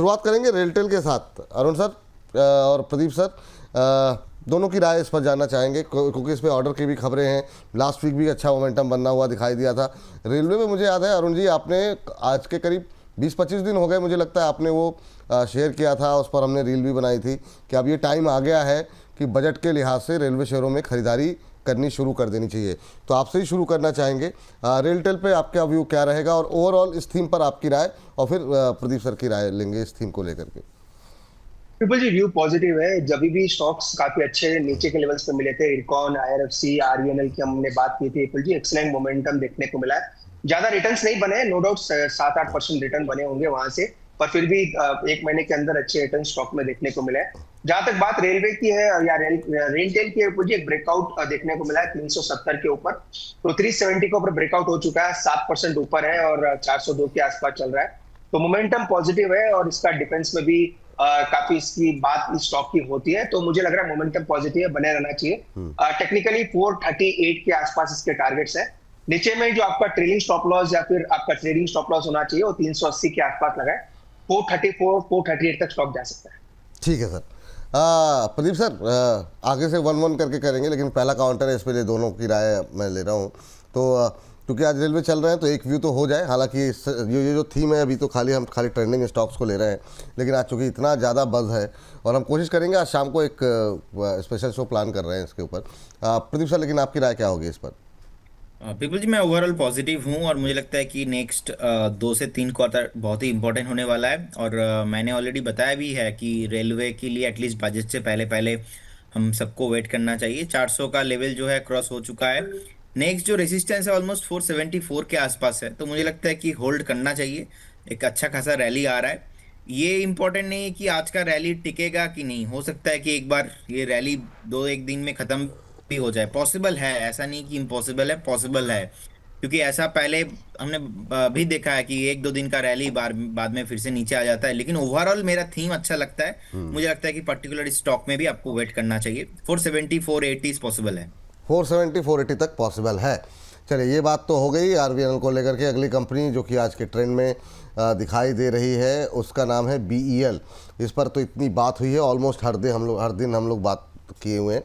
शुरुआत करेंगे रेलटेल के साथ। अरुण सर और प्रदीप सर, दोनों की राय इस पर जानना चाहेंगे क्योंकि इस पर ऑर्डर की भी खबरें हैं। लास्ट वीक भी अच्छा मोमेंटम बनना हुआ दिखाई दिया था। रेलवे में मुझे याद है अरुण जी, आपने आज के करीब 20-25 दिन हो गए मुझे लगता है आपने वो शेयर किया था, उस पर हमने रील भी बनाई थी कि अब ये टाइम आ गया है कि बजट के लिहाज से रेलवे शेयरों में खरीदारी करनी शुरू कर देनी चाहिए। तो आपसे ही शुरू करना चाहेंगे, रेलटेल पे आपका व्यू क्या रहेगा और ओवरऑल इस थीम पर आपकी राय, और फिर प्रदीप सर की राय लेंगे इस थीम को लेकर के। ट्रिपल जी व्यू पॉजिटिव है। जब भी स्टॉक्स काफी अच्छे नीचे के लेवल्स पे मिले थे, इरकॉन, आईआरएफसी, आरवीएनएल की हमने बात की थी, ट्रिपल जी एक्सलेंट मोमेंटम देखने को मिला है। ज्यादा रिटर्न्स नहीं बने, नो डाउट 7-8% रिटर्न बने होंगे वहां से, पर फिर भी एक महीने के अंदर अच्छे रिटर्न स्टॉक में देखने को मिला है। जहां तक बात रेलवे की है या रेलटेल की है, एक ब्रेकआउट देखने को मिला है 370 के ऊपर। तो 370 के ऊपर ब्रेकआउट हो चुका है, 7% ऊपर है और 402 के आसपास चल रहा है। तो मोमेंटम पॉजिटिव है और इसका डिफेंस में भी काफी इसकी बात इस स्टॉक की होती है। तो मुझे लग रहा है मोमेंटम पॉजिटिव है, बने रहना चाहिए। टेक्निकली 438 के आसपास इसके टारगेट्स है। नीचे में जो आपका ट्रेलिंग स्टॉप लॉस या फिर आपका ट्रेडिंग स्टॉप लॉस होना चाहिए वो 380 के आसपास लगा है। 434 438 तक स्टॉक जा सकता है। ठीक है सर। प्रदीप सर, आगे से 1-1 करके करेंगे, लेकिन पहला काउंटर है इस पर दोनों की राय मैं ले रहा हूँ। तो क्योंकि आज रेलवे चल रहे हैं तो एक व्यू तो हो जाए। हालांकि ये जो थीम है अभी तो हम खाली ट्रेंडिंग स्टॉक्स को ले रहे हैं, लेकिन आज चूँकि इतना ज़्यादा बज़ है और हम कोशिश करेंगे आज शाम को एक स्पेशल शो प्लान कर रहे हैं इसके ऊपर। प्रदीप सर, लेकिन आपकी राय क्या होगी इस पर? पीपल जी, मैं ओवरऑल पॉजिटिव हूँ और मुझे लगता है कि नेक्स्ट 2 से 3 क्वार्टर बहुत ही इंपॉर्टेंट होने वाला है। और मैंने ऑलरेडी बताया भी है कि रेलवे के लिए एटलीस्ट बजट से पहले पहले हम सबको वेट करना चाहिए। 400 का लेवल जो है क्रॉस हो चुका है। नेक्स्ट जो रेजिस्टेंस है ऑलमोस्ट 474 के आसपास है, तो मुझे लगता है कि होल्ड करना चाहिए। एक अच्छा खासा रैली आ रहा है। ये इंपॉर्टेंट नहीं है कि आज का रैली टिकेगा कि नहीं, हो सकता है कि एक बार ये रैली 2-1 दिन में खत्म भी हो जाए। पॉसिबल है, ऐसा नहीं कि इम्पॉसिबल है, पॉसिबल है। क्योंकि ऐसा पहले हमने भी देखा है कि 1-2 दिन का रैली बाद में फिर से नीचे आ जाता है। लेकिन ओवरऑल मेरा थीम अच्छा लगता है। मुझे लगता है कि पर्टिकुलर स्टॉक में भी आपको वेट करना चाहिए। 470 480 पॉसिबल है। 470 480 तक पॉसिबल है। चलिए, ये बात तो हो गई आरवीएनएल को लेकर के। अगली कंपनी जो कि आज के ट्रेंड में दिखाई दे रही है उसका नाम है बीईएल। इस पर तो इतनी बात हुई है, ऑलमोस्ट हर दिन हम लोग बात किए हुए हैं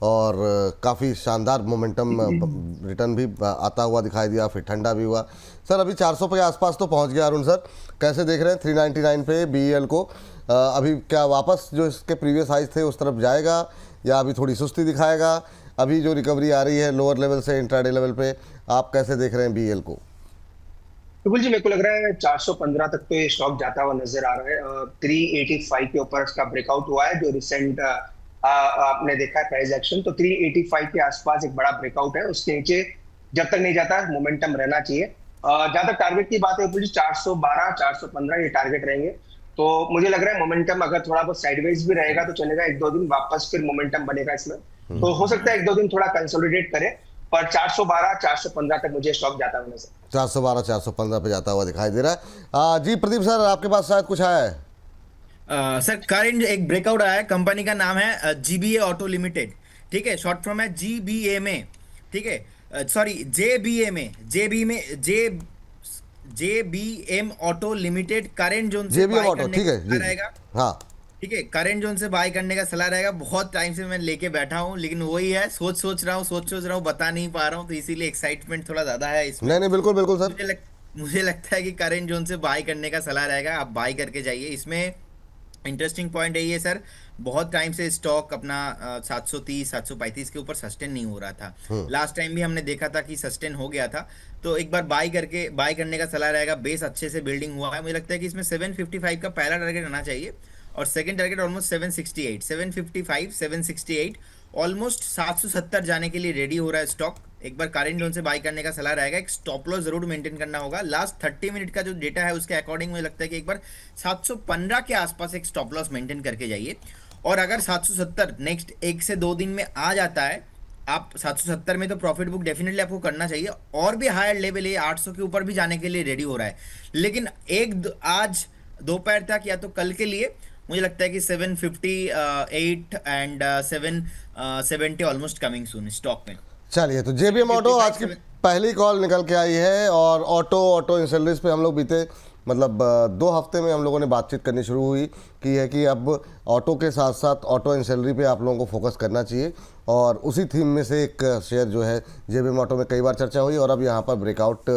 और काफ़ी शानदार मोमेंटम रिटर्न भी आता हुआ दिखाई दिया, फिर ठंडा भी हुआ। सर, अभी 400 के आसपास तो पहुंच गया। अरुण सर, कैसे देख रहे हैं 399 पे बीईएल को? अभी क्या वापस जो इसके प्रीवियस हाइज थे उस तरफ जाएगा या अभी थोड़ी सुस्ती दिखाएगा? अभी जो रिकवरी आ रही है लोअर लेवल से इंट्राडे लेवल पे, आप कैसे देख रहे हैं बीईएल को? बिल्कुल जी, मेरे को लग रहा है 415 तक तो ये स्टॉक जाता हुआ नजर आ रहा है। 385 के ऊपर इसका ब्रेकआउट हुआ है जो रिसेंट आपने देखा है प्राइस एक्शन। तो 385 के आसपास एक बड़ा ब्रेकआउट है, उसके नीचे जब तक नहीं जाता मोमेंटम रहना चाहिए। जहां तक टारगेट की बात है 412 415 ये टारगेट रहेंगे। तो मुझे लग रहा है मोमेंटम अगर थोड़ा बहुत साइडवेज भी रहेगा तो चलेगा, 1-2 दिन वापस फिर मोमेंटम बनेगा इसमें। तो हो सकता है 1-2 दिन थोड़ा कंसोलिडेट करे, पर 412 415 तक मुझे स्टॉक जाता हुआ नजर। 412 415 पे जाता हुआ दिखाई दे रहा है। जी प्रदीप सर, आपके पास शायद कुछ आया है? सर, करंट एक ब्रेकआउट आया है। कंपनी का नाम है जीबीए ऑटो लिमिटेड। ठीक है, शॉर्ट फॉर्म है जीबीएमए। ठीक है, sorry JBM auto limited. Current zone से जेबीएम बाय ऑटो, करने ठीक का है सलाह जी। रहेगा। हाँ, ठीक है, करंट जोन से बाय करने का सलाह रहेगा। बहुत टाइम से मैं लेके बैठा हूँ, लेकिन वही है, सोच रहा हूँ, बता नहीं पा रहा हूँ, तो इसीलिए एक्साइटमेंट थोड़ा ज्यादा है इसमें। नहीं नहीं, बिल्कुल बिल्कुल सर। मुझे लगता है कि करंट जोन से बाय करने का सलाह रहेगा, आप बाय करके जाइए इसमें। इंटरेस्टिंग पॉइंट है ये सर, बहुत टाइम से स्टॉक अपना 730 735 के ऊपर सस्टेन नहीं हो रहा था। लास्ट टाइम भी हमने देखा था कि सस्टेन हो गया था। तो एक बार बाय करने का सलाह रहेगा। बेस अच्छे से बिल्डिंग हुआ है। मुझे लगता है कि इसमें 755 का पहला टारगेट रहना चाहिए और सेकंड टारगेट ऑलमोस्ट 768 755 768, ऑलमोस्ट 770 जाने के लिए रेडी हो रहा है स्टॉक। एक बार करंट जोन से बाय करने का सलाह रहेगा। एक स्टॉप लॉस जरूर मेंटेन करना होगा। लास्ट 30 मिनट का जो डेटा है उसके अकॉर्डिंग मुझे लगता है कि एक बार 715 के आसपास एक स्टॉप लॉस मेंटेन करके जाइए। और अगर 770 नेक्स्ट 1 से 2 दिन में आ जाता है, आप 770 में तो प्रॉफिट बुक डेफिनेटली आपको करना चाहिए। और भी हायर लेवल है, 800 के ऊपर भी जाने के लिए रेडी हो रहा है। लेकिन आज दोपहर तक या तो कल के लिए मुझे लगता है कि 758 and 770 almost coming soon stock में। चलिए, तो जेबीएम ऑटो आज की पहली कॉल निकल के आई है और ऑटो इंसल्डिस पे हम लोग बीते मतलब 2 हफ्ते में हम लोगों ने बातचीत करनी शुरू हुई की है कि अब ऑटो के साथ साथ ऑटो एंसेलरी पे आप लोगों को फोकस करना चाहिए, और उसी थीम में से एक शेयर जो है जेबीएम ऑटो में कई बार चर्चा हुई और अब यहाँ पर ब्रेकआउट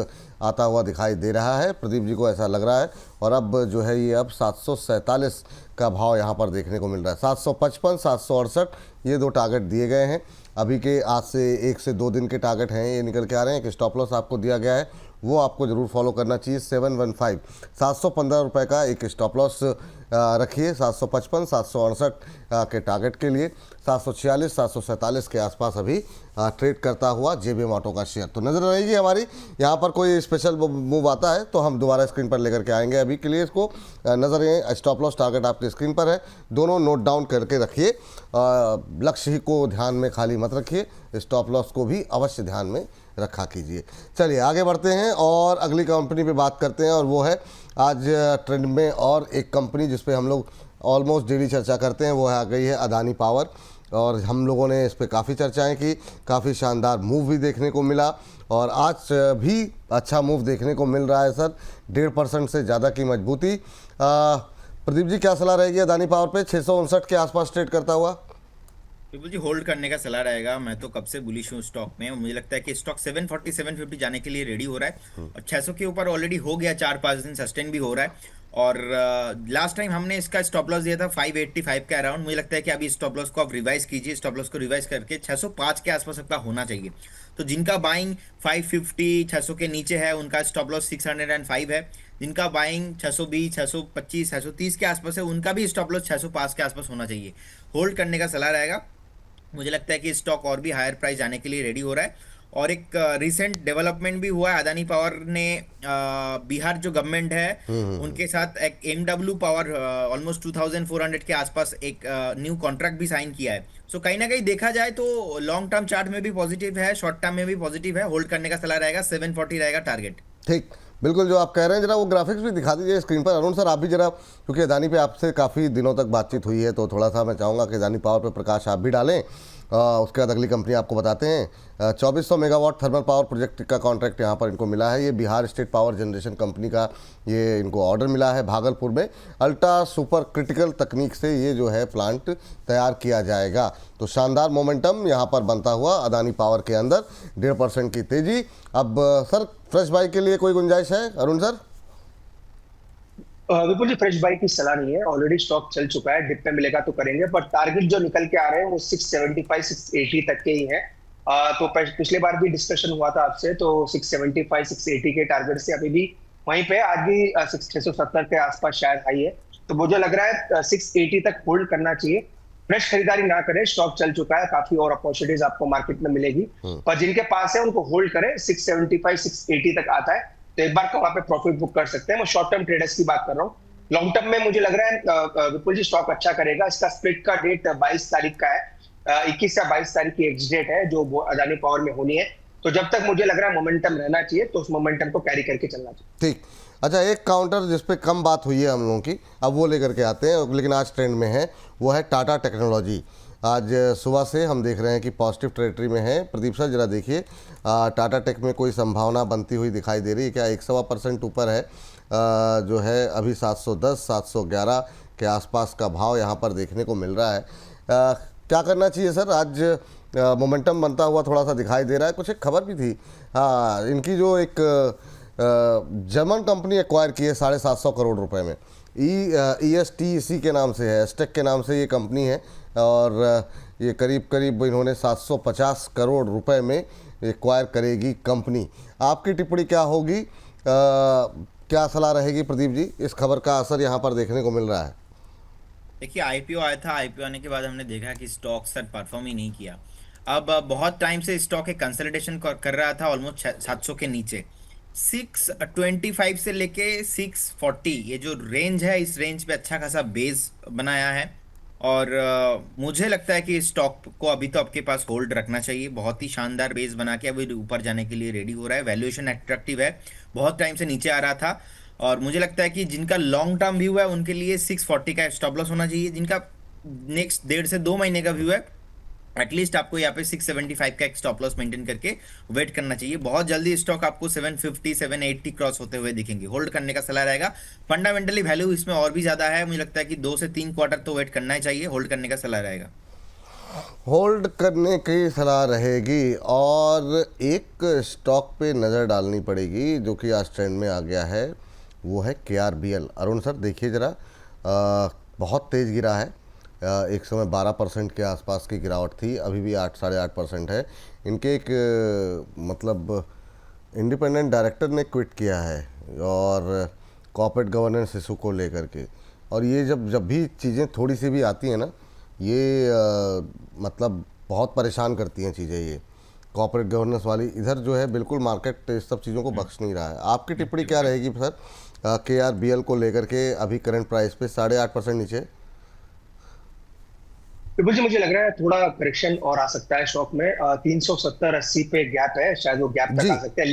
आता हुआ दिखाई दे रहा है। प्रदीप जी को ऐसा लग रहा है, और अब जो है ये अब 747 का भाव यहाँ पर देखने को मिल रहा है। 755, 768 ये 2 टारगेट दिए गए हैं। अभी के आज से 1 से 2 दिन के टारगेट हैं, ये निकल के आ रहे हैं। एक स्टॉप लॉस आपको दिया गया है, वो आपको ज़रूर फॉलो करना चाहिए। 715 715 रुपये का एक स्टॉप लॉस रखिए। 755 768 के टारगेट के लिए 746 747 के आसपास अभी ट्रेड करता हुआ जेबीएम ऑटो का शेयर। तो नज़र रहेगी हमारी, यहाँ पर कोई स्पेशल मूव आता है तो हम दोबारा स्क्रीन पर लेकर के आएंगे। अभी के लिए इसको नज़र रहें। स्टॉप लॉस टारगेट आपकी स्क्रीन पर है, दोनों नोट डाउन करके रखिए। लक्ष्य ही को ध्यान में खाली मत रखिए, स्टॉप लॉस को भी अवश्य ध्यान में रखा कीजिए। चलिए आगे बढ़ते हैं और अगली कंपनी पे बात करते हैं, और वो है आज ट्रेंड में और एक कंपनी जिस पे हम लोग ऑलमोस्ट डेली चर्चा करते हैं, वो आ गई है अदानी पावर। और हम लोगों ने इस पे काफ़ी चर्चाएं की, काफ़ी शानदार मूव भी देखने को मिला, और आज भी अच्छा मूव देखने को मिल रहा है सर। 1.5% से ज़्यादा की मजबूती। प्रदीप जी क्या सलाह रहेगी अदानी पावर पे? 659 के आसपास ट्रेड करता हुआ बिल्कुल जी, होल्ड करने का सलाह रहेगा। मैं तो कब से बुलिश हूँ स्टॉक में, मुझे लगता है कि स्टॉक 740 750 जाने के लिए रेडी हो रहा है, और 600 के ऊपर ऑलरेडी हो गया, 4-5 दिन सस्टेन भी हो रहा है। और लास्ट टाइम हमने इसका स्टॉप लॉस दिया था 585 के अराउंड। मुझे लगता है कि अभी स्टॉप लॉस को आप रिवाइज कीजिए, स्टॉप लॉस को रिवाइज करके 605 के आसपास आपका होना चाहिए। तो जिनका बाइंग 550 600 के नीचे है उनका स्टॉप लॉस 605 है। जिनका बाइंग 620 625 630 के आसपास है उनका भी स्टॉप लॉस 605 के आसपास होना चाहिए। होल्ड करने का सलाह रहेगा। मुझे लगता है कि स्टॉक और भी हायर प्राइस जाने के लिए रेडी हो रहा है। और एक रिसेंट डेवलपमेंट भी हुआ है, अदानी पावर ने बिहार जो गवर्नमेंट है उनके साथ एक एमडब्ल्यू पावर ऑलमोस्ट 2400 के आसपास एक न्यू कॉन्ट्रैक्ट भी साइन किया है। सो कहीं ना कहीं देखा जाए तो लॉन्ग टर्म चार्ट में भी पॉजिटिव है, शॉर्ट टर्म में भी पॉजिटिव है। होल्ड करने का सलाह रहेगा, 740 रहेगा टारगेट। ठीक, बिल्कुल जो आप कह रहे हैं। जरा वो ग्राफिक्स भी दिखा दीजिए स्क्रीन पर। अरुण सर आप भी जरा, क्योंकि अदानी पे आपसे काफ़ी दिनों तक बातचीत हुई है, तो थोड़ा सा मैं चाहूँगा कि अदानी पावर पे प्रकाश आप भी डालें। उसके बाद अगली कंपनी आपको बताते हैं। 2400 मेगावाट थर्मल पावर प्रोजेक्ट का कॉन्ट्रैक्ट यहाँ पर इनको मिला है। ये Bihar state power generation company का ये इनको ऑर्डर मिला है। भागलपुर में अल्ट्रा सुपर क्रिटिकल तकनीक से ये जो है प्लांट तैयार किया जाएगा। तो शानदार मोमेंटम यहाँ पर बनता हुआ अदानी पावर के अंदर, 1.5% की तेज़ी। अब सर फ्रेश बाई के लिए कोई गुंजाइश है Arun sir? Vipul ji, fresh buy की सलाह नहीं है, ऑलरेडी स्टॉक चल चुका है। डिप पे मिलेगा तो करेंगे, पर टारगेट जो निकल के आ रहे हैं वो 675 680 तक के ही है। तो पिछले बार भी डिस्कशन हुआ था आपसे, तो 675 680 के टारगेट से अभी भी वहीं पे, आज भी 670 के आसपास शायद हाई है। तो मुझे लग रहा है 680 तक होल्ड करना चाहिए। फ्रेश खरीदारी ना करें, स्टॉक चल चुका है, काफी और अपॉर्चुनिटीज आपको मार्केट में मिलेगी। पर जिनके पास है उनको होल्ड करें। 675 680 तक आता है तो एक बार को वहां पे प्रॉफिट बुक कर सकते हैं। मैं शॉर्ट टर्म ट्रेडर्स की बात कर रहा हूँ। लॉन्ग टर्म में मुझे लग रहा है विपुल जी स्टॉक अच्छा करेगा। इसका स्प्लिट का डेट 22 तारीख का है, 21 या 22 तारीख की एक्स डेट है जो अदानी पावर में होनी है। तो जब तक मुझे लग रहा है मोमेंटम रहना चाहिए, तो उस मोमेंटम को कैरी करके चलना चाहिए। ठीक, अच्छा एक काउंटर जिस पे कम बात हुई है हम लोगों की, अब वो लेकर के आते हैं, लेकिन आज ट्रेंड में है, वो है टाटा टेक्नोलॉजी। आज सुबह से हम देख रहे हैं कि पॉजिटिव टेरिटरी में है। प्रदीप सर जरा देखिए, टाटा टेक में कोई संभावना बनती हुई दिखाई दे रही है क्या? 1.25% ऊपर है, जो है अभी 710 711 के आसपास का भाव यहाँ पर देखने को मिल रहा है। क्या करना चाहिए सर? आज मोमेंटम बनता हुआ थोड़ा सा दिखाई दे रहा है। कुछ एक खबर भी थी, हाँ, इनकी जो एक जर्मन कंपनी एक्वायर की है 750 करोड़ रुपए में, ESTC के नाम से है, एस्टेक के नाम से ये कंपनी है, और ये करीब करीब इन्होंने 750 करोड़ रुपए में एक्वायर करेगी कंपनी। आपकी टिप्पणी क्या होगी, क्या सलाह रहेगी प्रदीप जी? इस खबर का असर यहाँ पर देखने को मिल रहा है। देखिए, आईपीओ आया था, आईपीओ आने के बाद हमने देखा कि स्टॉक सर परफॉर्म ही नहीं किया। अब बहुत टाइम से स्टॉक एक कंसोलिडेशन कर रहा था ऑलमोस्ट 700 के नीचे। 625 से लेके 640 ये जो रेंज है, इस रेंज पे अच्छा खासा बेस बनाया है। और मुझे लगता है कि स्टॉक को अभी तो आपके पास होल्ड रखना चाहिए। बहुत ही शानदार बेस बना के अभी ऊपर जाने के लिए रेडी हो रहा है। वैल्यूएशन अट्रैक्टिव है, बहुत टाइम से नीचे आ रहा था। और मुझे लगता है कि जिनका लॉन्ग टर्म व्यू है उनके लिए 640 का स्टॉप लॉस होना चाहिए। जिनका नेक्स्ट 1.5 से 2 महीने का व्यू है एटलीस्ट आपको यहाँ पे 675 का एक स्टॉप लॉस मेंटेन करके वेट करना चाहिए। बहुत जल्दी स्टॉक आपको 750 780 क्रॉस होते हुए दिखेंगे, होल्ड करने का सलाह रहेगा। फंडामेंटली वैल्यू इसमें और भी ज्यादा है, मुझे लगता है कि 2 से 3 क्वार्टर तो वेट करना ही चाहिए, होल्ड करने का सलाह रहेगा। होल्ड करने की सलाह रहेगी। और एक स्टॉक पे नज़र डालनी पड़ेगी जो कि आज ट्रेंड में आ गया है, वो है KRBL। अरुण सर देखिए ज़रा, बहुत तेज़ गिरा है। एक समय 12% के आसपास की गिरावट थी, अभी भी 8 साढ़े 8% है। इनके एक मतलब इंडिपेंडेंट डायरेक्टर ने क्विट किया है और कॉर्पोरेट गवर्नेंस इशू को लेकर के। और ये जब भी चीज़ें थोड़ी सी भी आती हैं ना, ये मतलब बहुत परेशान करती हैं चीज़ें। ये कॉर्पोरेट गवर्नेंस वाली इधर जो है बिल्कुल मार्केट इस सब चीज़ों को बख्श नहीं रहा है। आपकी टिप्पणी क्या रहेगी सर KRBL को लेकर के? अभी करंट प्राइस पे 8.5% नीचे। बिल्कुल जी, मुझे लग रहा है थोड़ा करेक्शन और आ सकता है स्टॉक में। 370-80 पे गैप है, शायद वो गैप तक जी आ सकते हैं।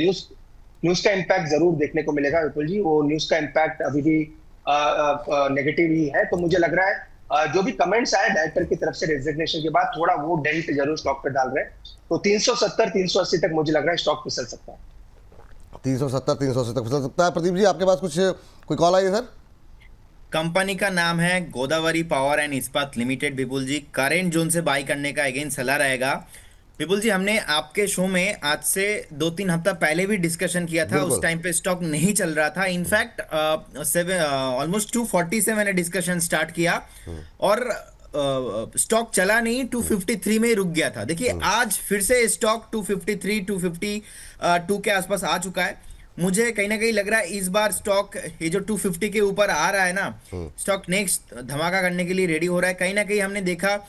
न्यूज का इम्पैक्ट जरूर देखने को मिलेगा विपुल जी, वो न्यूज का इम्पैक्ट अभी भी नेगेटिव ही है। तो मुझे लग रहा है जो भी कमेंट्स आए डायरेक्टर की तरफ से रेजिग्नेशन के बाद, थोड़ा वो डेंट जरूर स्टॉक पे डाल रहे हैं। तो 370-380 तक मुझे लग रहा है स्टॉक फिसल सकता है। 370-380 तक फिसल सकता है। प्रदीप जी आपके पास कुछ कोई कॉल आई है सर? कंपनी का नाम है गोदावरी पावर एंड इस्पात लिमिटेड। विपुल जी करेंट जोन से बाई करने का अगेन सलाह रहेगा। विपुल जी हमने आपके शो में आज से 2-3 हफ्ता पहले भी डिस्कशन किया था, उस बिल्कुल। टाइम पे स्टॉक नहीं चल रहा था। इनफैक्ट ऑलमोस्ट 240 से मैंने डिस्कशन स्टार्ट किया और स्टॉक चला नहीं, 253 में ही रुक गया था। देखिए आज फिर से स्टॉक 253 252 के आसपास आ चुका है। मुझे कहीं ना कहीं लग रहा है इस बार स्टॉक ये जो 250 के ऊपर आ रहा है ना, स्टॉक नेक्स्ट धमाका करने के लिए रेडी हो रहा है। कहीं ना कहीं हमने देखा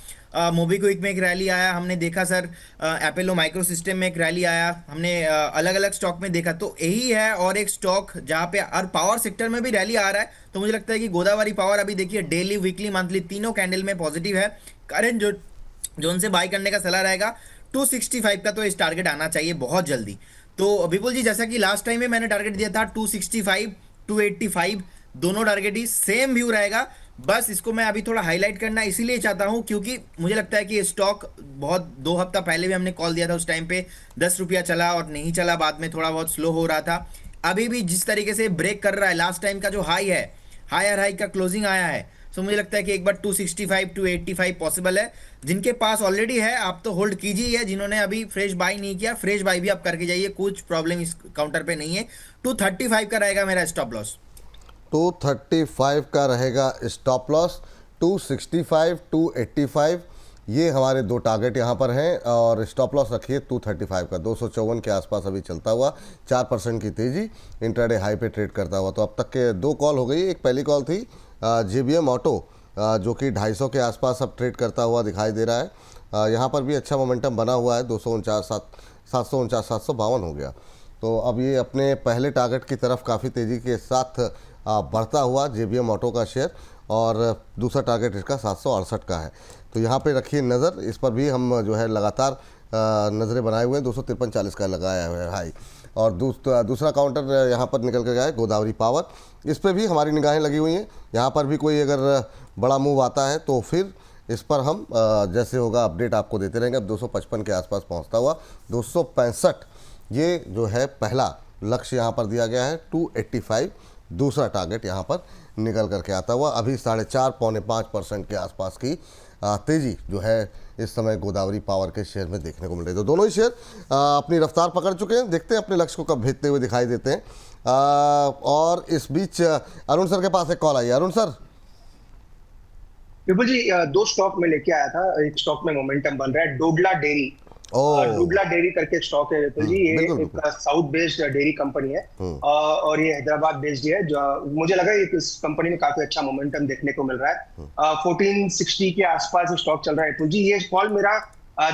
मोबिक्विक में एक रैली आया, हमने देखा सर एपोलो माइक्रो सिस्टम में एक रैली आया, हमने अलग अलग स्टॉक में देखा। तो यही है और एक स्टॉक जहां पे और पावर सेक्टर में भी रैली आ रहा है। तो मुझे लगता है कि गोदावरी पावर अभी देखिए डेली वीकली मंथली तीनों कैंडल में पॉजिटिव है। करंट जो जोन से बाई करने का सलाह रहेगा। 265 का तो इस टारगेट आना चाहिए बहुत जल्दी। तो विपुल जी जैसा कि लास्ट टाइम में मैंने टारगेट दिया था 265 285, दोनों टारगेट ही सेम व्यू रहेगा। बस इसको मैं अभी थोड़ा हाईलाइट करना इसीलिए चाहता हूं क्योंकि मुझे लगता है कि स्टॉक बहुत 2 हफ्ता पहले भी हमने कॉल दिया था, उस टाइम पे 10 रुपया चला और नहीं चला, बाद में थोड़ा बहुत स्लो हो रहा था। अभी भी जिस तरीके से ब्रेक कर रहा है, लास्ट टाइम का जो हाई है, हायर हाई का क्लोजिंग आया है, सो मुझे लगता है कि एक बार 265 285 पॉसिबल है। जिनके पास ऑलरेडी है आप तो होल्ड कीजिए, है जिन्होंने अभी फ्रेश बाई नहीं किया फ्रेश बाई भी आप करके जाइए, कुछ प्रॉब्लम इस काउंटर पे नहीं है। 235 का रहेगा मेरा स्टॉप लॉस। 235 का रहेगा स्टॉप लॉस। 265 285 ये हमारे दो टारगेट यहाँ पर हैं और स्टॉप लॉस रखिए 235 का। 254 के आसपास अभी चलता हुआ 4% की तेज़ी इंट्राडे हाई पे ट्रेड करता हुआ। तो अब तक के 2 कॉल हो गई। एक पहली कॉल थी JBM ऑटो जो कि 250 के आसपास अब ट्रेड करता हुआ दिखाई दे रहा है। यहाँ पर भी अच्छा मोमेंटम बना हुआ है, 749 752 हो गया। तो अब ये अपने पहले टारगेट की तरफ काफ़ी तेज़ी के साथ बढ़ता हुआ JBM ऑटो का शेयर, और दूसरा टारगेट इसका 768 का है। तो यहाँ पे रखिए नज़र, इस पर भी हम जो है लगातार नज़रें बनाए हुए हैं। 253.40 का लगाया हुआ है हाई। और दूसरा काउंटर यहाँ पर निकल कर गया है गोदावरी पावर, इस पर भी हमारी निगाहें लगी हुई हैं। यहाँ पर भी कोई अगर बड़ा मूव आता है तो फिर इस पर हम जैसे होगा अपडेट आपको देते रहेंगे। अब 255 के आसपास पहुँचता हुआ 265 ये जो है पहला लक्ष्य यहाँ पर दिया गया है। 285 दूसरा टारगेट यहाँ पर निकल करके आता हुआ। अभी 4.5 पौने 5% के आसपास की तेज़ी जो है इस समय गोदावरी पावर के शेयर में देखने को मिल रही है। तो दोनों ही शेयर अपनी रफ्तार पकड़ चुके हैं। देखते हैं अपने लक्ष्य को कब भेजते हुए दिखाई देते हैं। और इस बीच अरुण सर के पास एक कॉल आई है। अरुण सर। विपुल जी 2 स्टॉक में लेके आया था। एक स्टॉक में मोमेंटम बन रहा है, डोडला डेयरी। डोडला डेयरी करके स्टॉक है विपुल जी, ये एक साउथ बेस्ड डेयरी कंपनी है और ये हैदराबाद बेस्ड है। जो मुझे लगा है इस कंपनी में काफी अच्छा मोमेंटम देखने को मिल रहा है। 1460 के आसपास स्टॉक चल रहा है विपुल जी। ये कॉल मेरा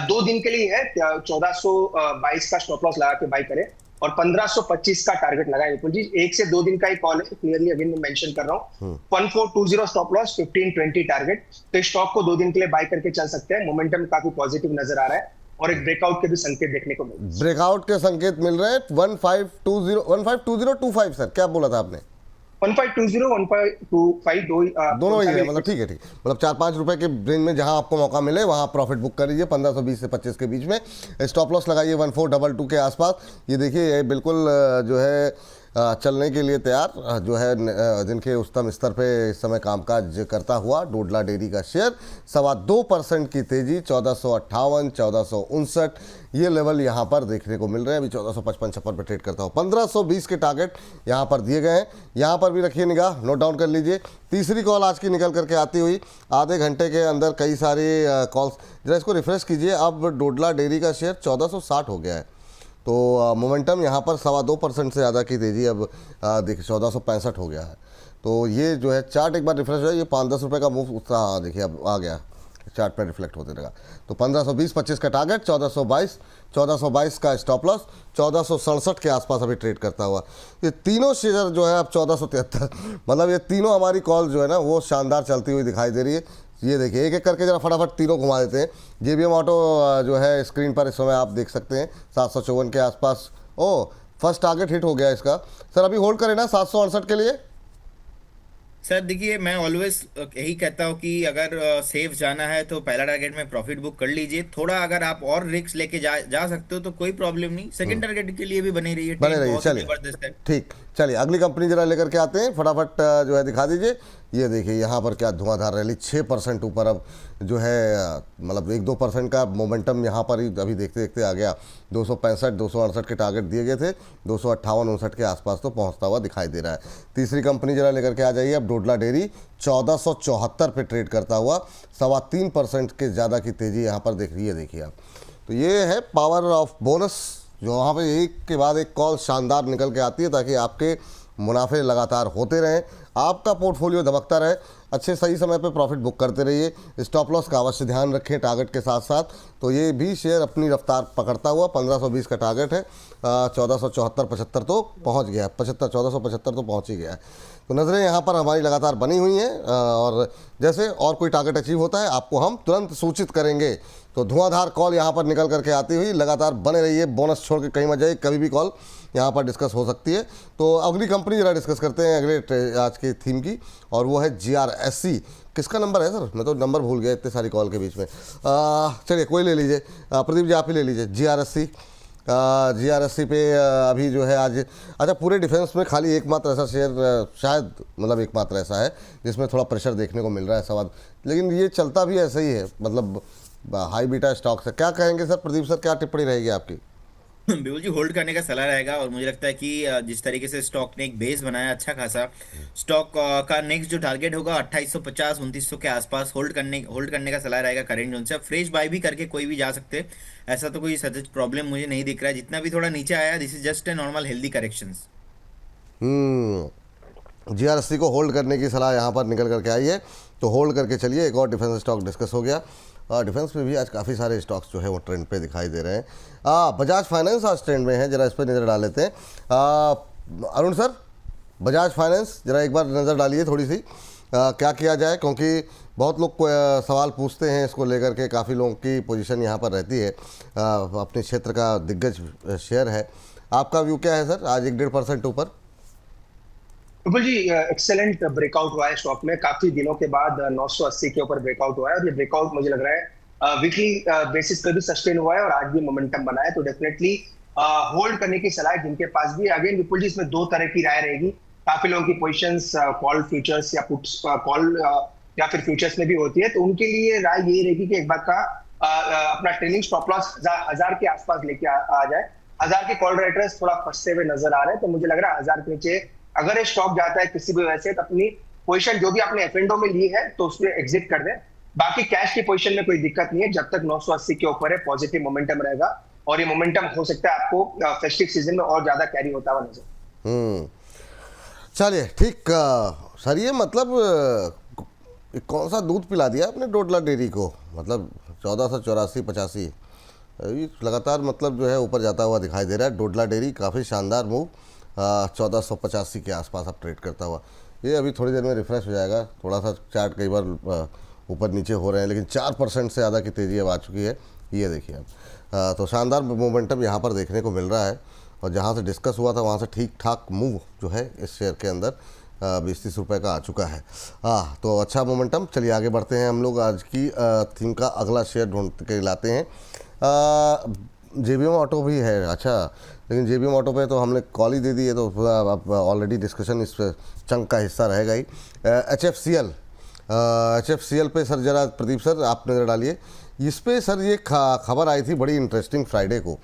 2 दिन के लिए है। 1422 का स्टॉप लॉस लगा के बाई करें और 1525 का टारगेट लगाए विपुल जी। 1 से 2 दिन का ही कॉल है, क्लियरली अभी मैं मेंशन कर रहा हूँ। 1420 स्टॉप लॉस, 1520 टारगेट। तो स्टॉक को 2 दिन के लिए बाई करके चल सकते हैं। मोमेंटम काफी पॉजिटिव नजर आ रहा है और एक ब्रेकआउट के भी संकेत देखने को मिल रहे हैं। ब्रेकआउट के संकेत मिल रहे हैं। 1520 25 सर क्या बोला था आपने? 1520 1525 दो दोनों ही सा भी है, ले मतलब सकते ठीक है, ठीक, मतलब 4-5 रुपए के रेंज में जहां आपको मौका मिले वहां प्रॉफिट बुक कर लीजिए। 1520 से 25 के बीच में स्टॉप लॉस लगाइए 1422 के आसपास। ये देखिए ये बिल्कुल जो है चलने के लिए तैयार जो है जिनके उच्चतम स्तर पे इस समय कामकाज करता हुआ डोडला डेयरी का शेयर 2.25% की तेजी 1458 1459 ये लेवल यहाँ पर देखने को मिल रहे हैं। अभी 1455-56 पे ट्रेड करता हूँ। 1520 के टारगेट यहाँ पर दिए गए हैं, यहाँ पर भी रखिए निगाह, नोट डाउन कर लीजिए। तीसरी कॉल आज की निकल करके आती हुई आधे घंटे के अंदर कई सारी कॉल्स, जरा इसको रिफ्रेश कीजिए। अब डोडला डेयरी का शेयर 1460 हो गया है, तो मोमेंटम यहाँ पर 2.25% से ज़्यादा की तेज़ी अब देखिए 1465 हो गया है। तो ये जो है चार्ट एक बार रिफ्रेश हो जाए, ये 5-10 रुपये का मूव हाँ देखिए अब आ गया, चार्ट में रिफ्लेक्ट होते रहेगा। तो 1520-25 का टारगेट, 1422 का स्टॉप लॉस, 1467 के आसपास अभी ट्रेड करता हुआ। ये तीनों शेयर जो है अब 1473 मतलब ये तीनों हमारी कॉल जो है ना वो शानदार चलती हुई दिखाई दे रही है। ये देखिए एक एक करके जरा फटाफट तीनों घुमा देते हैं। जेबीएम ऑटो जो है स्क्रीन पर इस समय आप देख सकते हैं 754 के आसपास। ओ फर्स्ट टारगेट हिट हो गया इसका। सर अभी होल्ड करें ना 768 के लिए? सर देखिए, मैं ऑलवेज यही कहता हूँ कि अगर सेफ जाना है तो पहला टारगेट में प्रॉफिट बुक कर लीजिए। थोड़ा अगर आप और रिस्क लेके जा सकते हो तो कोई प्रॉब्लम नहीं, सेकंड टारगेट के लिए भी बनी रही है, बने ट्रेंड रहिए, बहुत ही चलिए जबरदस्त है। ठीक। चलिए अगली कंपनी जरा लेकर के आते हैं फटाफट जो है दिखा दीजिए। ये देखिए यहाँ पर क्या धुआंधार रैली, 6% ऊपर अब जो है मतलब 1-2% का मोमेंटम यहाँ पर ही अभी देखते देखते आ गया। 265-268 के टारगेट दिए गए थे, 258-59 के आसपास तो पहुँचता हुआ दिखाई दे रहा है। तीसरी कंपनी जरा लेकर के आ जाइए। अब डोडला डेयरी 1474 पे ट्रेड करता हुआ 3.25% के ज़्यादा की तेज़ी यहाँ पर देख रही है। देखिए आप, तो ये है पावर ऑफ बोनस, जो वहाँ पे एक के बाद एक कॉल शानदार निकल के आती है ताकि आपके मुनाफे लगातार होते रहें, आपका पोर्टफोलियो धमकता रहे। अच्छे सही समय पे प्रॉफिट बुक करते रहिए। स्टॉप लॉस का अवश्य ध्यान रखें टारगेट के साथ साथ। तो ये भी शेयर अपनी रफ्तार पकड़ता हुआ 1520 का टारगेट है, 1474-75 तो पहुंच गया, 1475 तो पहुंच ही गया है। तो नज़रें यहाँ पर हमारी लगातार बनी हुई हैं और जैसे और कोई टारगेट अचीव होता है आपको हम तुरंत सूचित करेंगे। तो धुआंधार कॉल यहाँ पर निकल करके आती हुई लगातार बने रहिए, बोनस छोड़ के कहीं मत जाइए, कभी भी कॉल यहाँ पर डिस्कस हो सकती है। तो अगली कंपनी जरा डिस्कस करते हैं अगले आज की थीम की, और वो है GRSC। किसका नंबर है सर? मैं तो नंबर भूल गया इतने सारी कॉल के बीच में। चलिए कोई ले लीजिए, प्रदीप जी आप ही ले लीजिए। GRSC पे अभी जो है आज, अच्छा पूरे डिफेंस में खाली एकमात्र ऐसा शेयर शायद मतलब एकमात्र ऐसा है जिसमें थोड़ा प्रेशर देखने को मिल रहा है सवाल, लेकिन ये चलता भी ऐसा ही है, मतलब हाई बीटा स्टॉक से। क्या कहेंगे सर? प्रदीप सर क्या टिप्पणी रहेगी आपकी? बिल्कुल जी, होल्ड करने का सलाह रहेगा। और मुझे लगता है कि जिस तरीके से स्टॉक ने एक बेस बनाया अच्छा खासा, स्टॉक का नेक्स्ट जो टारगेट होगा 2850 2900 के आसपास होल्ड करने का सलाह रहेगा करेंट जोन से। अब फ्रेश बाय भी करके कोई भी जा सकते हैं, ऐसा तो कोई सच प्रॉब्लम मुझे नहीं दिख रहा है। जितना भी थोड़ा नीचे आया, this is just a normal healthy corrections. GRSC को होल्ड करने की सलाह यहाँ पर निकल करके आई है, तो होल्ड करके चलिए। एक और डिफेंस स्टॉक डिस्कस हो गया, और डिफेंस में भी आज काफ़ी सारे स्टॉक्स जो है वो ट्रेंड पे दिखाई दे रहे हैं। बजाज फाइनेंस आज ट्रेंड में है, जरा इस पर नज़र डाल लेते हैं। अरुण सर, बजाज फाइनेंस जरा एक बार नज़र डालिए थोड़ी सी, क्या किया जाए, क्योंकि बहुत लोग सवाल पूछते हैं इसको लेकर के, काफ़ी लोगों की पोजीशन यहाँ पर रहती है। अपने क्षेत्र का दिग्गज शेयर है, आपका व्यू क्या है सर? आज 1-1.5% ऊपर। बिल्कुल जी, एक्सेलेंट ब्रेकआउट हुआ है स्टॉक में, काफी दिनों के बाद 980 के ऊपर ब्रेकआउट हुआ है, और ये ब्रेकआउट मुझे लग रहा है वीकली बेसिस पे भी सस्टेन हुआ है और आज भी मोमेंटम बना है। तो डेफिनेटली होल्ड करने की सलाह है जिनके पास भी। अगेन विपुल जी, इसमें दो तरह की राय रहेगी। काफी लोगों की पोजीशंस कॉल फ्यूचर्स या पुट्स कॉल या फिर फ्यूचर्स में भी होती है, तो उनके लिए राय यही रहेगी कि एक बार का अपना ट्रेलिंग स्टॉप लॉस 1000 के आसपास लेके आ जाए। 1000 के कॉल राइटर्स थोड़ा फंसते हुए नजर आ रहे हैं, तो मुझे लग रहा है 1000 के नीचे अगर ये स्टॉक जाता है किसी भी वजह से, तो अपनी पोजीशन जो भी आपने एफएनडो में ली है तो उसमें एग्जिट कर दें। बाकी कैश की पोजीशन में कोई दिक्कत नहीं है, जब तक 980 के ऊपर है पॉजिटिव मोमेंटम रहेगा, और ये मोमेंटम हो सकता है आपको फेस्टिव सीजन में और ज्यादा कैरी होता हुआ नजर। चलिए ठीक। सर ये मतलब कौन सा दूध पिला दिया आपने डोडला डेयरी को? मतलब 1484-85 लगातार मतलब जो है ऊपर जाता हुआ दिखाई दे रहा है डोडला डेयरी। काफ़ी शानदार मूव, 1485 के आसपास अब ट्रेड करता हुआ। ये अभी थोड़ी देर में रिफ्रेश हो जाएगा, थोड़ा सा चार्ट कई बार ऊपर नीचे हो रहे हैं, लेकिन 4% से ज़्यादा की तेज़ी अब आ चुकी है। ये देखिए अब तो शानदार मोमेंटम यहाँ पर देखने को मिल रहा है, और जहाँ से डिस्कस हुआ था वहाँ से ठीक ठाक मूव जो है इस शेयर के अंदर 20-30 रुपये का आ चुका है। हाँ, तो अच्छा मोमेंटम। चलिए आगे बढ़ते हैं हम लोग। आज की थीम का अगला शेयर ढूंढ के लाते हैं। जेबीएम ऑटो भी है। अच्छा, लेकिन जेबीएम ऑटो पे तो हमने कॉल ही दे दी है, तो अब ऑलरेडी डिस्कशन इस चंक का हिस्सा रहेगा ही। HFCL पे सर जरा प्रदीप सर आप नज़र डालिए इस पे। सर ये खबर आई थी बड़ी इंटरेस्टिंग फ्राइडे को,